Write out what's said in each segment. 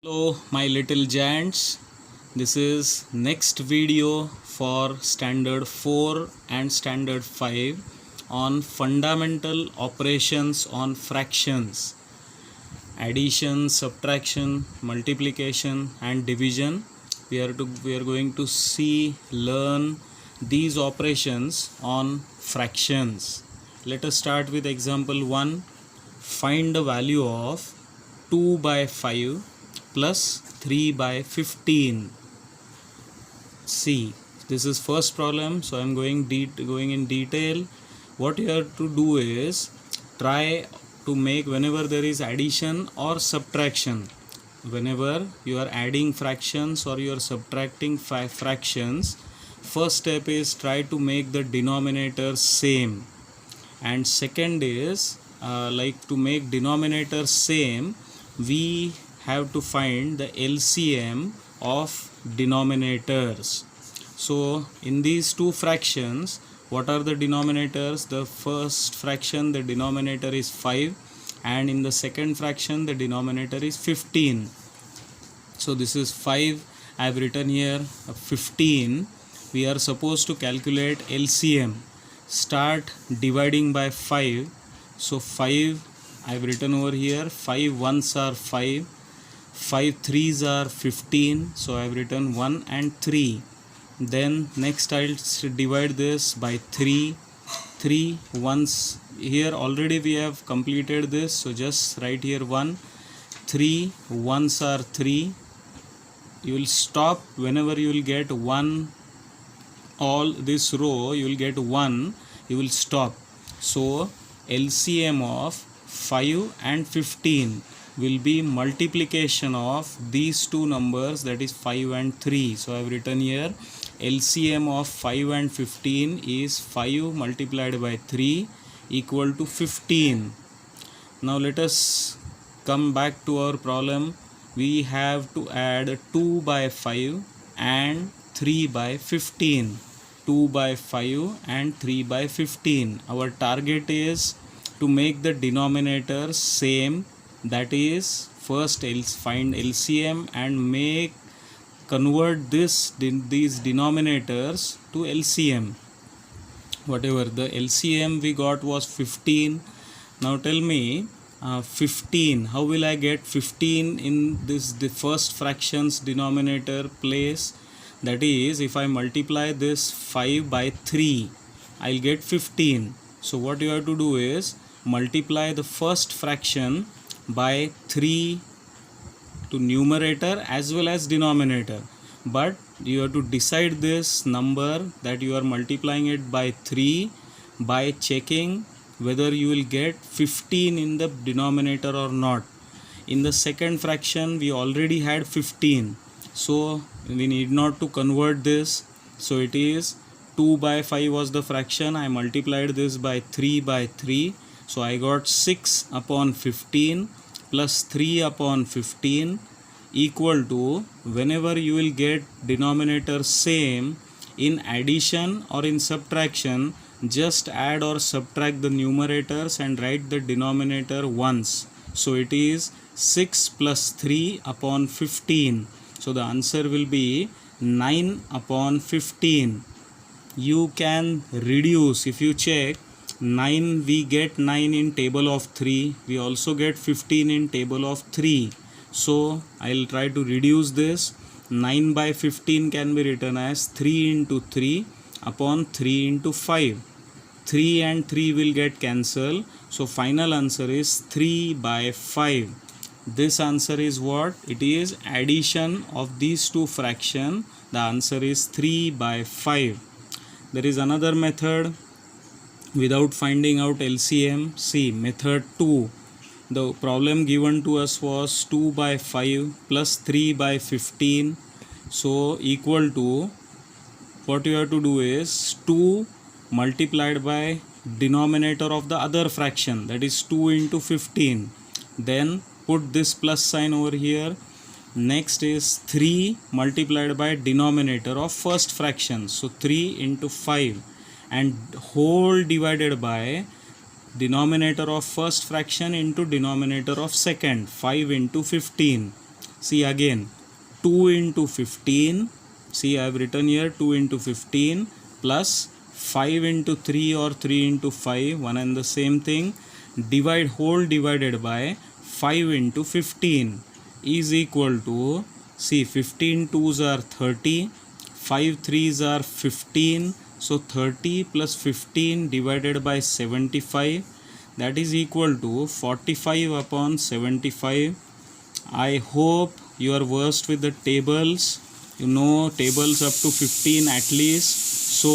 Hello my little giants, this is next video for standard 4 and standard 5 on fundamental operations on fractions, addition, subtraction, multiplication and division. We are going to learn these operations on fractions. Let us start with example 1. Find the value of 2 by 5 plus 3 by 15. See, this is first problem, so I am going in detail. What you have to do is try to make whenever there is addition or subtraction, whenever you are adding fractions or you are subtracting fractions, first step is try to make the denominator same, and second is to make denominator same, we have to find the LCM of denominators. So in these two fractions, what are the denominators? The first fraction, the denominator is 5, and in the second fraction the denominator is 15. So this is 5, I have written here 15. We are supposed to calculate LCM. Start dividing by 5. So 5 I have written over here, 5 ones are 5, 5 threes are 15, so I have written 1 and 3. Then next I'll divide this by 3, 3 ones, here already we have completed this, so just write here 1, 3 ones are 3. You will stop whenever you will get 1, all this row you will get 1, you will stop. So LCM of 5 and 15 will be multiplication of these two numbers, that is 5 and 3. So I have written here LCM of 5 and 15 is 5 multiplied by 3 equal to 15. Now let us come back to our problem. We have to add 2 by 5 and 3 by 15. 2 by 5 and 3 by 15. Our target is to make the denominator same, that is first find LCM and convert these denominators to LCM. Whatever the LCM we got was 15. Now tell me 15, how will I get 15 in the first fractions denominator place? That is, if I multiply this 5 by 3, I'll get 15. So what you have to do is multiply the first fraction by 3 to numerator as well as denominator, but you have to decide this number that you are multiplying it by 3 by checking whether you will get 15 in the denominator or not. In the second fraction we already had 15, so we need not to convert this. So it is 2 by 5 was the fraction, I multiplied this by 3 by 3, so I got 6 upon 15 plus 3 upon 15 equal to, whenever you will get denominator same in addition or in subtraction, just add or subtract the numerators and write the denominator once. So it is 6 plus 3 upon 15. So the answer will be 9 upon 15. You can reduce, if you check 9, we get 9 in table of 3, we also get 15 in table of 3. So I'll try to reduce this. 9 by 15 can be written as 3 into 3 upon 3 into 5. 3 and 3 will get cancelled, so final answer is 3 by 5. This answer is what? It is addition of these two fractions. The answer is 3 by 5. There is another method without finding out LCM. See, method 2. The problem given to us was 2 by 5 plus 3 by 15. So equal to, what you have to do is 2 multiplied by denominator of the other fraction, that is 2 into 15. Then put this plus sign over here. Next is 3 multiplied by denominator of first fraction, so 3 into 5, and whole divided by denominator of first fraction into denominator of second, 5 into 15. See again, 2 into 15. See, I have written here 2 into 15 plus 5 into 3 or 3 into 5, one and the same thing. Divide, whole divided by 5 into 15 is equal to, see, 15 2s are 30, 5 3s are 15. So 30 plus 15 divided by 75, that is equal to 45 upon 75. I hope you are versed with the tables. You know tables up to 15 at least. So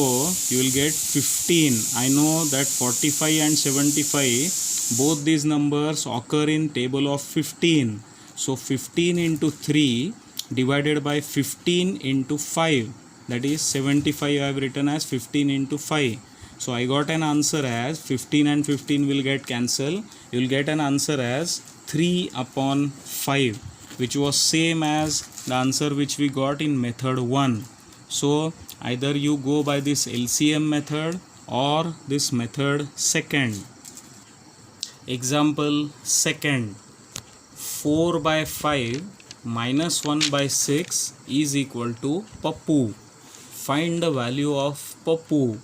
you will get 15. I know that 45 and 75, both these numbers occur in table of 15. So 15 into 3 divided by 15 into 5, that is 75. I have written as 15 into 5. So I got an answer as 15 and 15 will get cancelled. You will get an answer as 3 upon 5, which was same as the answer which we got in method 1. So either you go by this LCM method or this method second. Example second, 4 by 5 minus 1 by 6 is equal to Pappu. Find the value of Pappu.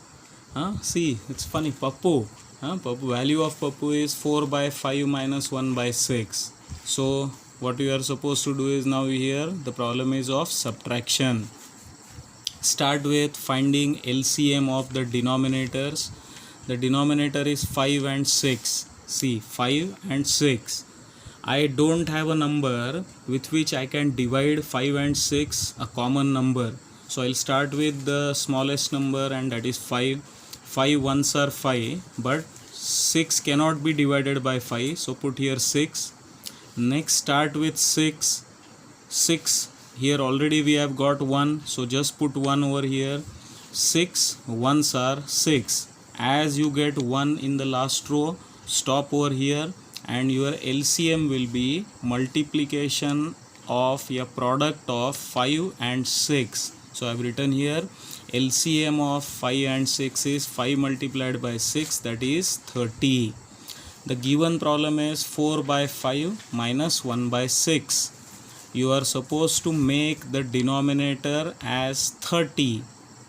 See, it's funny, Pappu. Pappu. Value of Pappu is 4 by 5 minus 1 by 6. So what you are supposed to do is, now here the problem is of subtraction. Start with finding LCM of the denominators. The denominator is 5 and 6. See, 5 and 6. I don't have a number with which I can divide 5 and 6, a common number. So I'll start with the smallest number, and that is 5. 5 ones are 5, but 6 cannot be divided by 5. So put here 6. Next start with 6. 6. Here already we have got 1. So just put 1 over here. 6 ones are 6. As you get 1 in the last row, stop over here, and your LCM will be multiplication of a product of 5 and 6. So I have written here LCM of 5 and 6 is 5 multiplied by 6, that is 30. The given problem is 4 by 5 minus 1 by 6. You are supposed to make the denominator as 30.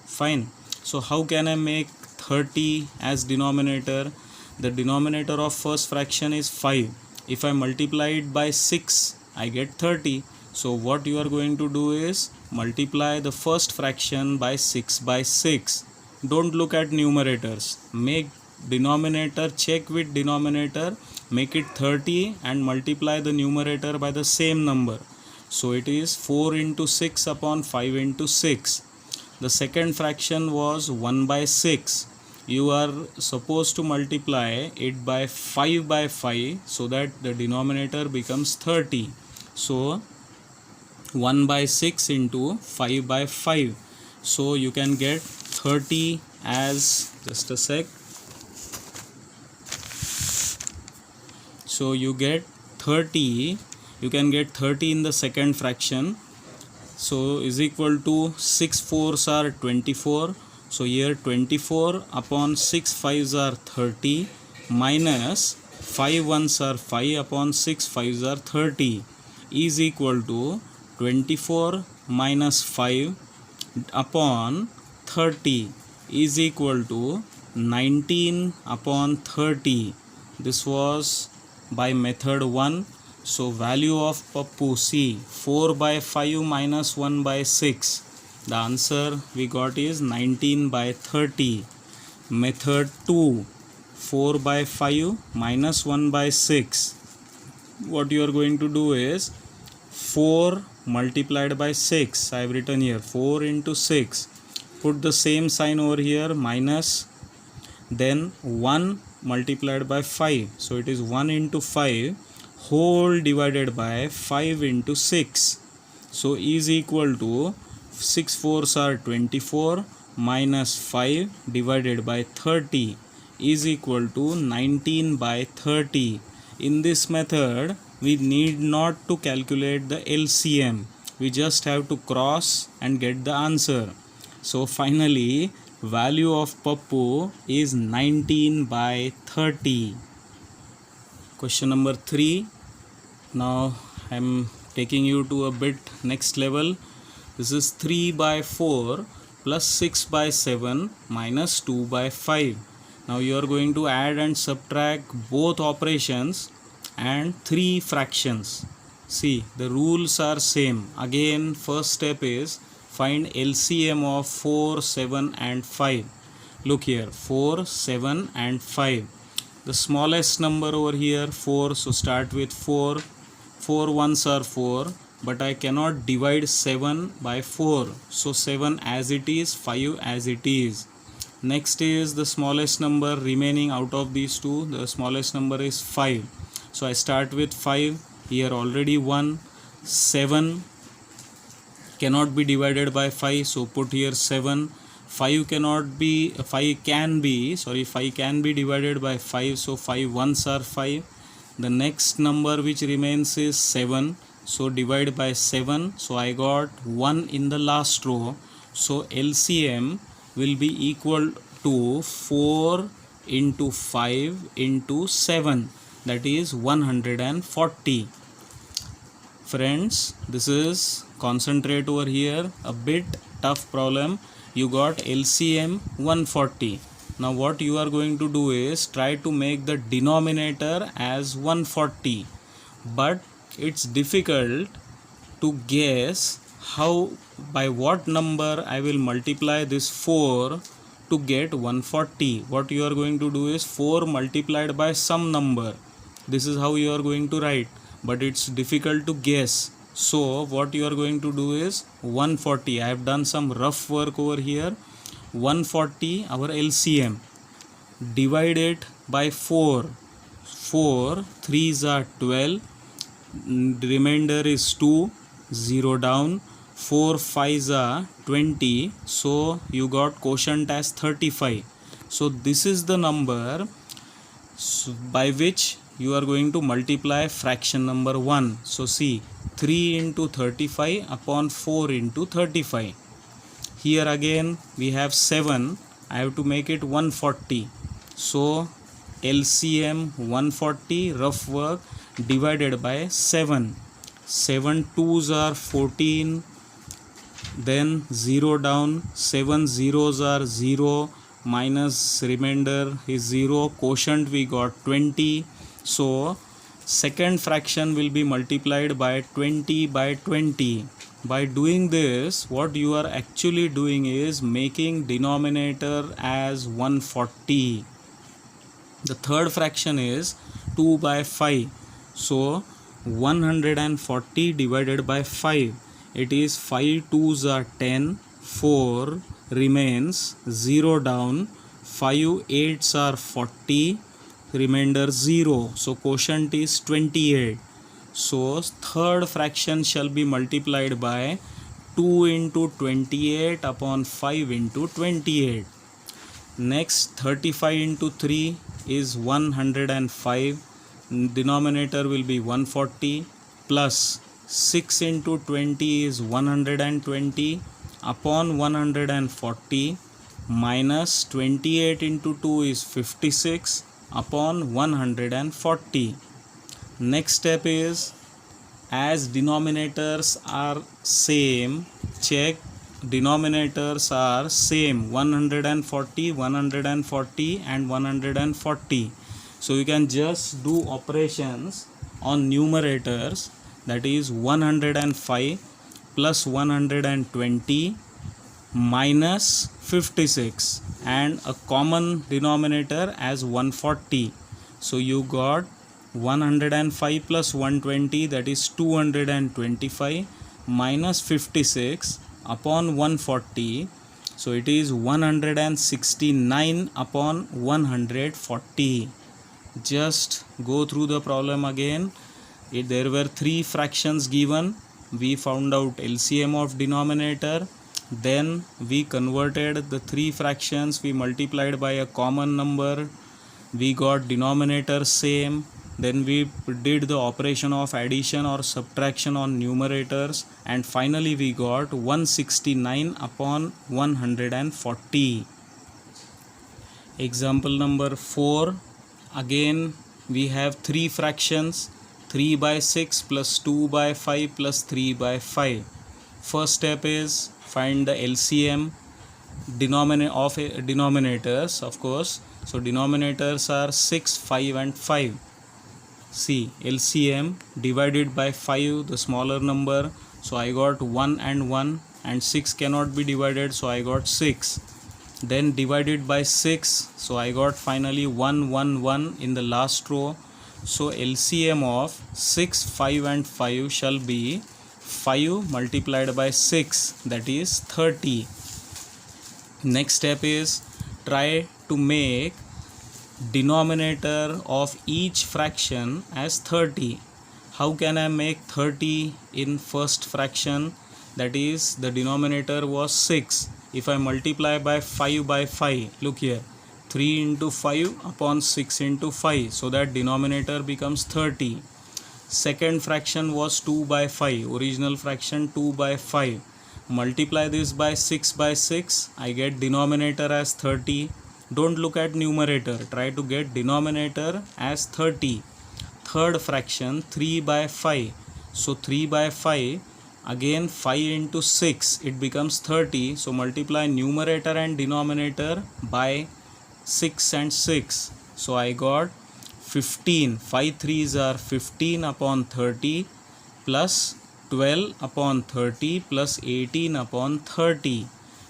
Fine. So how can I make 30 as denominator? The denominator of first fraction is 5. If I multiply it by 6, I get 30. So what you are going to do is multiply the first fraction by 6 by 6. Don't look at numerators. Make denominator, check with denominator, make it 30 and multiply the numerator by the same number. So it is 4 into 6 upon 5 into 6. The second fraction was 1 by 6. You are supposed to multiply it by 5 by 5 so that the denominator becomes 30. So 1 by 6 into 5 by 5. So you can get 30 as, just a sec. So you get 30, you can get 30 in the second fraction. So is equal to 6 4s are 24. So here 24 upon 6 5s are 30 minus 5 1s are 5 upon 6 5s are 30 is equal to 24 minus 5 upon 30 is equal to 19 upon 30. This was by method 1. So value of Pappu, see, 4 by 5 minus 1 by 6. The answer we got is 19 by 30. Method 2, 4 by 5 minus 1 by 6. What you are going to do is 4 multiplied by 6. I have written here 4 into 6. Put the same sign over here, minus. Then 1 multiplied by 5. So it is 1 into 5 whole divided by 5 into 6. So is equal to 6 4s are 24 minus 5 divided by 30 is equal to 19 by 30. In this method, we need not to calculate the LCM. We just have to cross and get the answer. So finally, value of Pappu is 19 by 30. Question number 3. Now I am taking you to a bit next level. This is 3 by 4 plus 6 by 7 minus 2 by 5. Now you are going to add and subtract both operations and three fractions. See, the rules are same. Again, first step is find LCM of 4, 7 and 5. Look here, 4, 7 and 5. The smallest number over here 4, so start with 4. 4 ones are 4, but I cannot divide 7 by 4, so 7 as it is, 5 as it is. Next is the smallest number remaining out of these two. The smallest number is 5, so I start with 5. Here already 1. 7 cannot be divided by 5, so put here 7. 5 can be divided by 5, so 5 ones are 5. The next number which remains is 7, so divide by 7, so I got 1 in the last row. So LCM will be equal to 4 into 5 into 7, that is 140. Friends, this is, concentrate over here, a bit tough problem. You got LCM 140. Now what you are going to do is try to make the denominator as 140, but it's difficult to guess by what number I will multiply this 4 to get 140. What you are going to do is 4 multiplied by some number. This is how you are going to write, but it's difficult to guess. So what you are going to do is 140. I have done some rough work over here. 140 our LCM. Divide it by 4. 4 3s are 12. Remainder is 2. 0 down. 4 5s are 20. So you got quotient as 35. So this is the number by which you are going to multiply fraction number 1. So see, 3 into 35 upon 4 into 35. Here again we have 7. I have to make it 140. So LCM 140, rough work, divided by 7. 7 2s are 14. Then 0 down. 7 zeros are 0. Minus remainder is 0. Quotient we got 20. So second fraction will be multiplied by 20 by 20. By doing this, what you are actually doing is making denominator as 140. The third fraction is 2 by 5. So 140 divided by 5. It is 5 2s are 10. 4 remains, 0 down. 5 8s are 40. Remainder 0. So quotient is 28. So third fraction shall be multiplied by 2 into 28 upon 5 into 28. Next 35 into 3 is 105. Denominator will be 140 plus 6 into 20 is 120 upon 140 minus 28 into 2 is 56 upon 140. Next step is, as denominators are same, check denominators are same, 140 and 140. So you can just do operations on numerators, that is 105 plus 120 minus 56 and a common denominator as 140. So you got 105 plus 120, that is 225 minus 56 upon 140. So it is 169 upon 140. Just go through the problem again. There were three fractions given. We found out LCM of denominator. Then we converted the three fractions. We multiplied by a common number. We got denominator same. Then we did the operation of addition or subtraction on numerators, and finally we got 169 upon 140. Example number 4. Again we have three fractions. 3 by 6 plus 2 by 5 plus 3 by 5. First step is find the LCM denominators, of course. So denominators are 6, 5 and 5. See, LCM divided by 5, the smaller number, so I got 1 and 1, and 6 cannot be divided, so I got 6. Then divided by 6, so I got finally 1, 1, 1 in the last row. So LCM of 6, 5 and 5 shall be 5 multiplied by 6, that is 30. Next step is try to make denominator of each fraction as 30. How can I make 30 in first fraction? That is, the denominator was 6. If I multiply by 5 by 5, look here, 3 into 5 upon 6 into 5, so that denominator becomes 30. Second fraction was 2 by 5, original fraction 2 by 5. Multiply this by 6 by 6, I get denominator as 30. Don't look at numerator, try to get denominator as 30. Third fraction 3 by 5, so 3 by 5, again 5 into 6, it becomes 30. So multiply numerator and denominator by 6 and 6, so I got 15. 5 3s are 15 upon 30 plus 12 upon 30 plus 18 upon 30.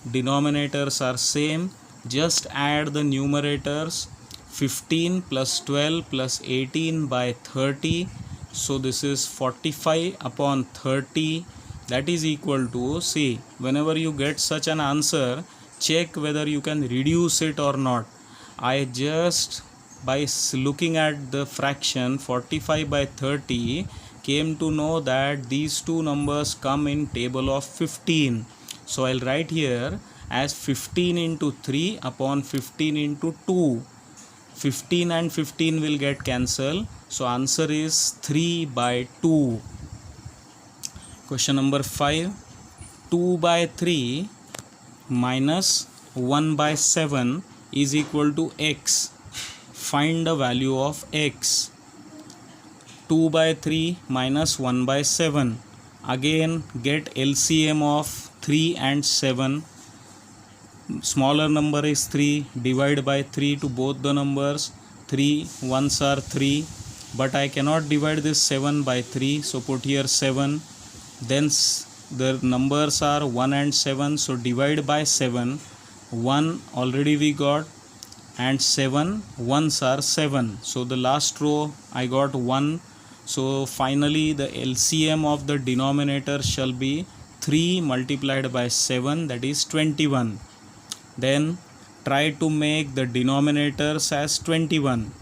Denominators are same, just add the numerators. 15 plus 12 plus 18 by 30, so this is 45 upon 30, that is equal to, see, whenever you get such an answer, check whether you can reduce it or not. I just by looking at the fraction 45 by 30 came to know that these two numbers come in table of 15. So I'll write here as 15 into 3 upon 15 into 2. 15 and 15 will get cancelled, so answer is 3 by 2. Question number 5. 2 by 3 minus 1 by 7 is equal to x. Find the value of x. 2 by 3 minus 1 by 7. Again get LCM of 3 and 7. Smaller number is 3, divide by 3 to both the numbers. 3 ones are 3, but I cannot divide this 7 by 3, so put here 7. Then the numbers are 1 and 7, so divide by 7. 1 already we got, and 7 ones are 7, so the last row I got 1. So finally the LCM of the denominator shall be 3 multiplied by 7, that is 21. Then try to make the denominators as 21.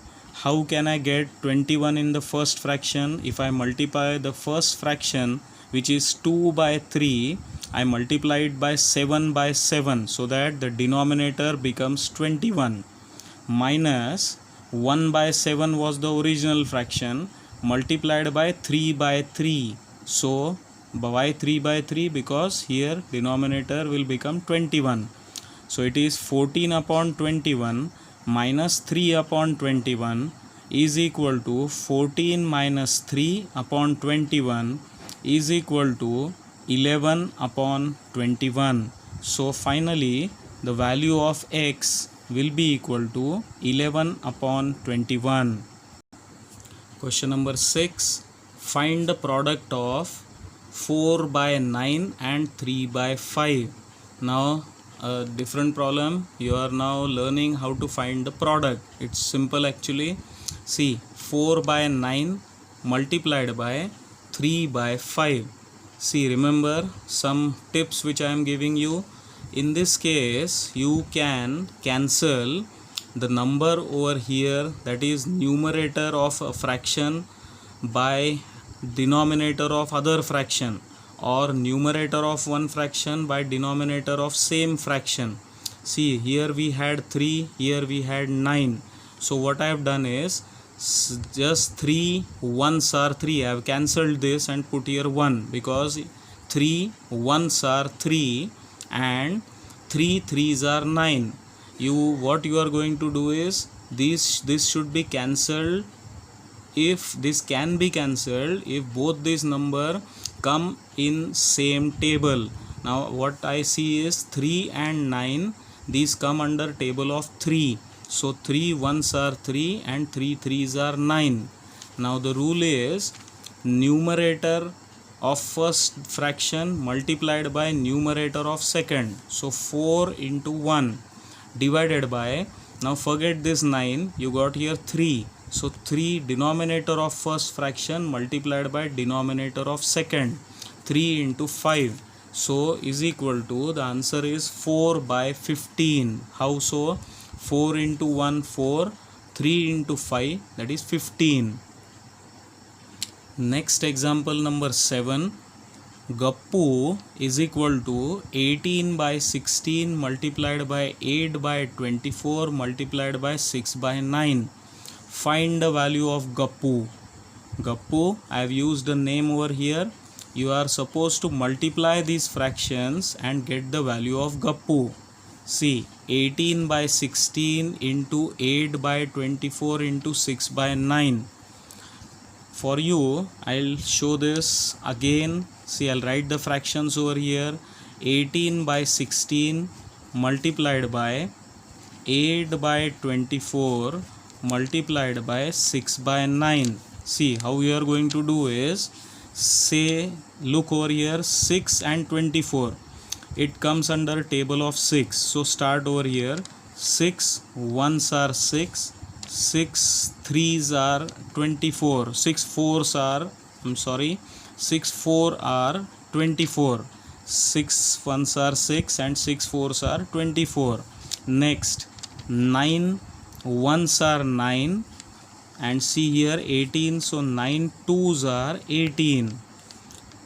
How can I get 21 in the first fraction? If I multiply the first fraction, which is 2 by 3, I multiply it by 7 by 7, so that the denominator becomes 21. Minus 1 by 7 was the original fraction, multiplied by 3 by 3. So why 3 by 3? Because here denominator will become 21. So it is 14 upon 21 minus 3 upon 21 is equal to 14 minus 3 upon 21 is equal to 11 upon 21. So finally the value of x will be equal to 11 upon 21. Question number 6. Find the product of 4 by 9 and 3 by 5. Now a different problem. You are now learning how to find the product. It's simple actually. See, 4 by 9 multiplied by 3 by 5. See, remember some tips which I am giving you. In this case, you can cancel the number over here, that is numerator of a fraction, by denominator of other fraction, or numerator of one fraction by denominator of same fraction. See, here we had 3, here we had 9. So what I have done is just 3 ones are 3. I have cancelled this and put here 1, because 3 ones are 3 and 3 threes are 9. What you are going to do is this should be cancelled if this can be cancelled if both these number come in same table. Now what I see is 3 and 9, these come under table of 3. So 3 ones are 3 and 3 threes are 9. Now the rule is numerator of first fraction multiplied by numerator of second. So 4 into 1 divided by, now forget this 9, you got here 3. So 3 denominator of first fraction multiplied by denominator of second, 3 into 5. So is equal to, the answer is 4 by 15. How so? 4 into 1 4, 3 into 5, that is 15. Next example number 7. Gappu is equal to 18 by 16 multiplied by 8 by 24 multiplied by 6 by 9. Find the value of Gappu. Gappu, I have used a name over here. You are supposed to multiply these fractions and get the value of Gappu. See, 18 by 16 into 8 by 24 into 6 by 9. For you, I'll show this again. See, I'll write the fractions over here. 18 by 16 multiplied by 8 by 24 multiplied by 6 by 9. See, how we are going to do is, say, look over here, 6 and 24. It comes under table of 6. So start over here. 6 ones are 6. 6 threes are 24. 6 fours are, 6 4 are 24. 6 ones are 6 and 6 fours are 24. Next, 9 ones are 9 and see here 18. So 9 twos are 18.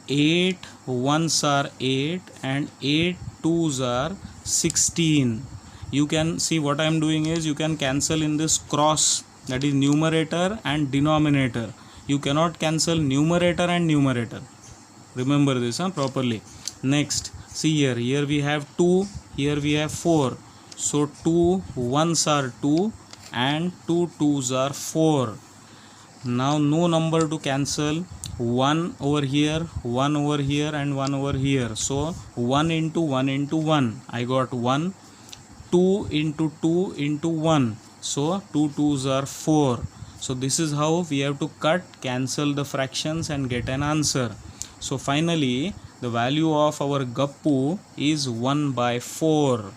8 ones are 8 and 8 twos are 16. You can see what I am doing is, you can cancel in this cross, that is numerator and denominator. You cannot cancel numerator and numerator. Remember this properly. Next, see here we have 2, here we have 4. So 2 ones are 2 and 2 twos are 4. Now no number to cancel. 1 over here, 1 over here and 1 over here. So 1 into 1 into 1. I got 1. 2 into 2 into 1. So 2 twos are 4. So this is how we have to cut, cancel the fractions and get an answer. So finally the value of our Gappu is 1 by 4.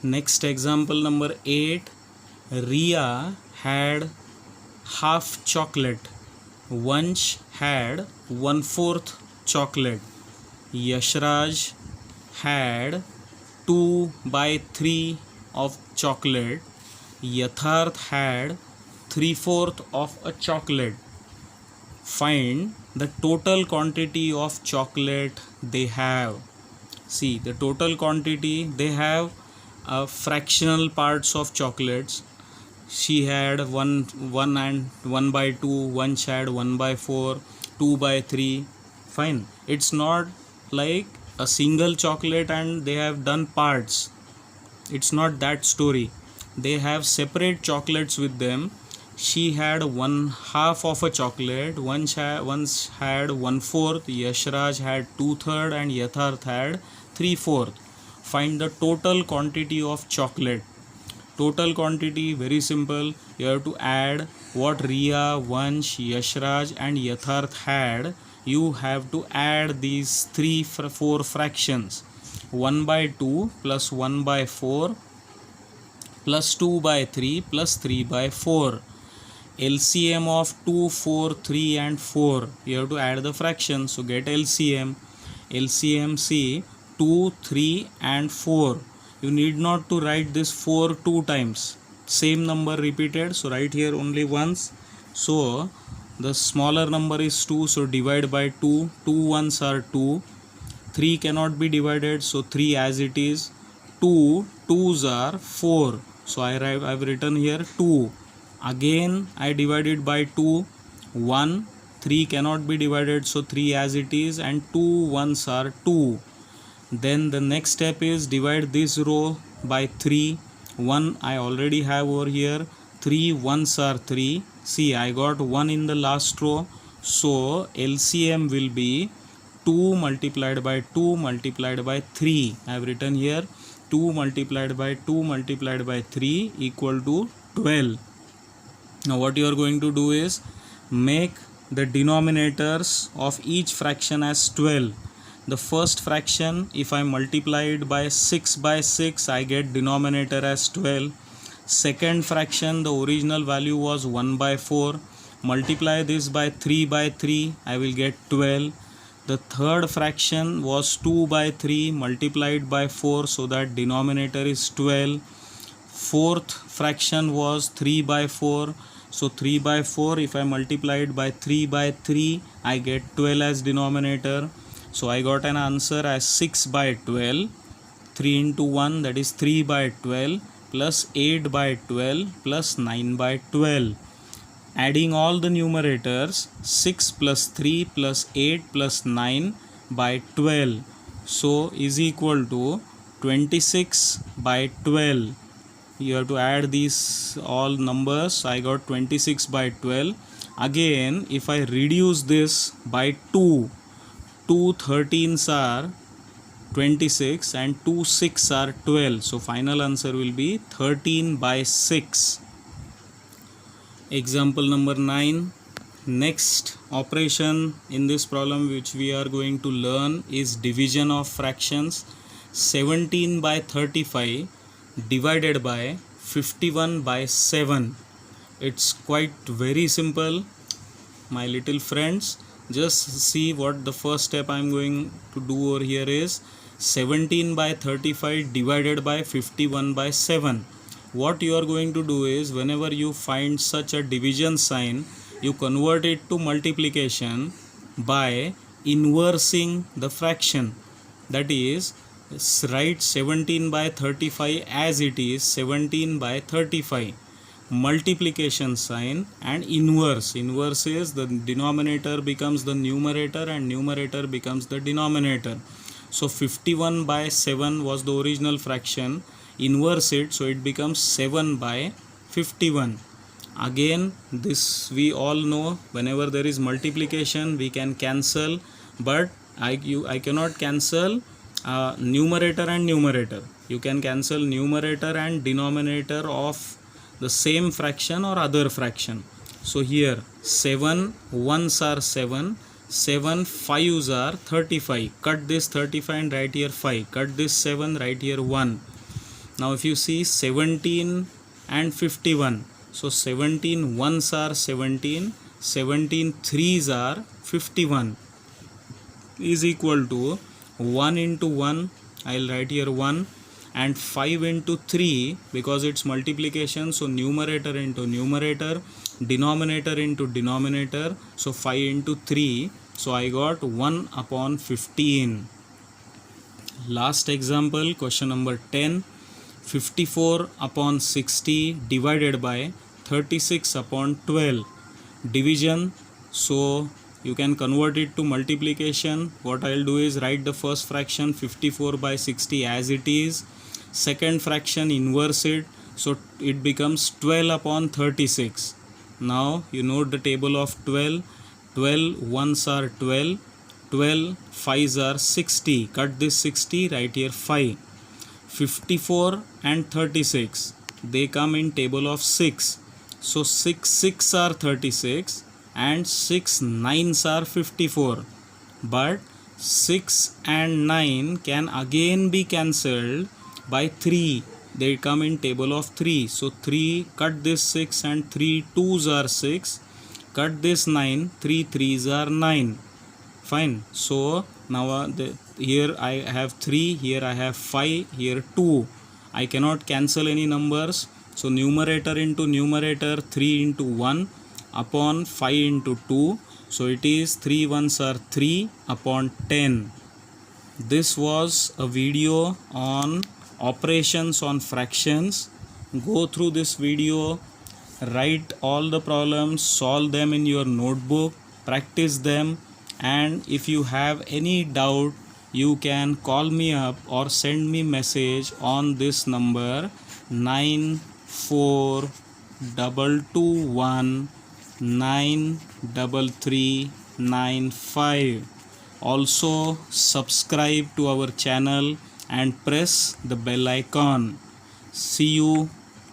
Next example number 8. Riya had half chocolate. Vansh had 1/4 chocolate. Yashraj had 2 by 3 of chocolate. Yatharth had 3/4 of a chocolate. Find the total quantity of chocolate they have. See, the total quantity, they have fractional parts of chocolates. She had 1 and 1 by 2, Vansh had 1 by 4, 2 by 3. Fine. It's not like a single chocolate and they have done parts. It's not that story. They have separate chocolates with them. She had 1/2 of a chocolate, Vansh had 1/4, Yashraj had 2/3 and Yatharth had 3/4. Find the total quantity of chocolate. Total quantity, very simple. You have to add what Riya, Vansh, Yashraj and Yatharth had. You have to add these 4 fractions. 1 by 2 plus 1 by 4 plus 2 by 3 plus 3 by 4. LCM of 2, 4, 3 and 4. You have to add the fractions. So get LCM. LCM, see, 2, 3 and 4. You need not to write this 4 2 times. Same number repeated. So write here only once. So the smaller number is 2. So divide by 2. 2 ones are 2. 3 cannot be divided. So 3 as it is. 2 twos are 4. So I've written here 2. Again I divided by 2. 1. 3 cannot be divided. So 3 as it is. And 2 ones are 2. Then the next step is divide this row by 3. 1 I already have over here. 3 ones are 3. See, I got 1 in the last row. So LCM will be 2 multiplied by 2 multiplied by 3. I have written here 2 multiplied by 2 multiplied by 3 equal to 12. Now what you are going to do is make the denominators of each fraction as 12. The first fraction, if I multiply it by 6 by 6, I get denominator as 12. Second fraction, the original value was 1 by 4. Multiply this by 3 by 3, I will get 12. The third fraction was 2 by 3 multiplied by 4, so that denominator is 12. Fourth fraction was 3 by 4. So 3 by 4, if I multiply it by 3 by 3, I get 12 as denominator. So I got an answer as 6 by 12. 3 into 1, that is 3 by 12 plus 8 by 12 plus 9 by 12. Adding all the numerators, 6 plus 3 plus 8 plus 9 by 12. So is equal to 26 by 12. You have to add these all numbers. I got 26 by 12. Again, if I reduce this by 2 13s are 26 and 2 6 are 12. So final answer will be 13 by 6. Example number 9. Next operation in this problem which we are going to learn is division of fractions. 17 by 35 divided by 51 by 7. It's quite very simple, my little friends. Just see what the first step I'm going to do over here is 17 by 35 divided by 51 by 7. What you are going to do is, whenever you find such a division sign, you convert it to multiplication by inversing the fraction. That is, write 17 by 35 as it is 17 by 35. Multiplication sign and inverse. Inverse is the denominator becomes the numerator and numerator becomes the denominator. So 51 by 7 was the original fraction. Inverse it, so it becomes 7 by 51. Again, this we all know, whenever there is multiplication we can cancel, but I cannot cancel numerator and numerator. You can cancel numerator and denominator of the same fraction or other fraction. So here 7 ones are 7, 7 5s are 35. Cut this 35 and write here 5. Cut this 7, write here 1. Now if you see 17 and 51, so 17 ones are 17, 17 3s are 51 is equal to 1 into 1, I'll write here 1, and 5 into 3, because it's multiplication, so numerator into numerator, denominator into denominator, so 5 into 3, so I got 1 upon 15. Last example, question number 10. 54 upon 60 divided by 36 upon 12. Division, so you can convert it to multiplication. What I'll do is write the first fraction 54 by 60 as it is. Second fraction, inverse it, so it becomes 12 upon 36. Now you note the table of 12. 12 ones are 12, 12 5s are 60. Cut this 60, write here 5. 54 and 36, they come in table of 6. So 6 6 are 36 and 6 9s are 54. But 6 and 9 can again be cancelled by 3. They come in table of 3. So 3, cut this 6 and 3 2s are 6. Cut this 9, 3 3s are 9. Fine. So now here I have 3, here I have 5, here 2. I cannot cancel any numbers. So numerator into numerator, 3 into 1 upon 5 into 2. So it is 3 ones are 3 upon 10. This was a video on operations on fractions. Go through this video, write all the problems, solve them in your notebook, practice them, and if you have any doubt, you can call me up or send me message on this number 942 2219395. Also subscribe to our channel and press the bell icon. See you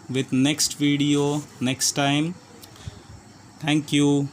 with next video next time. Thank you.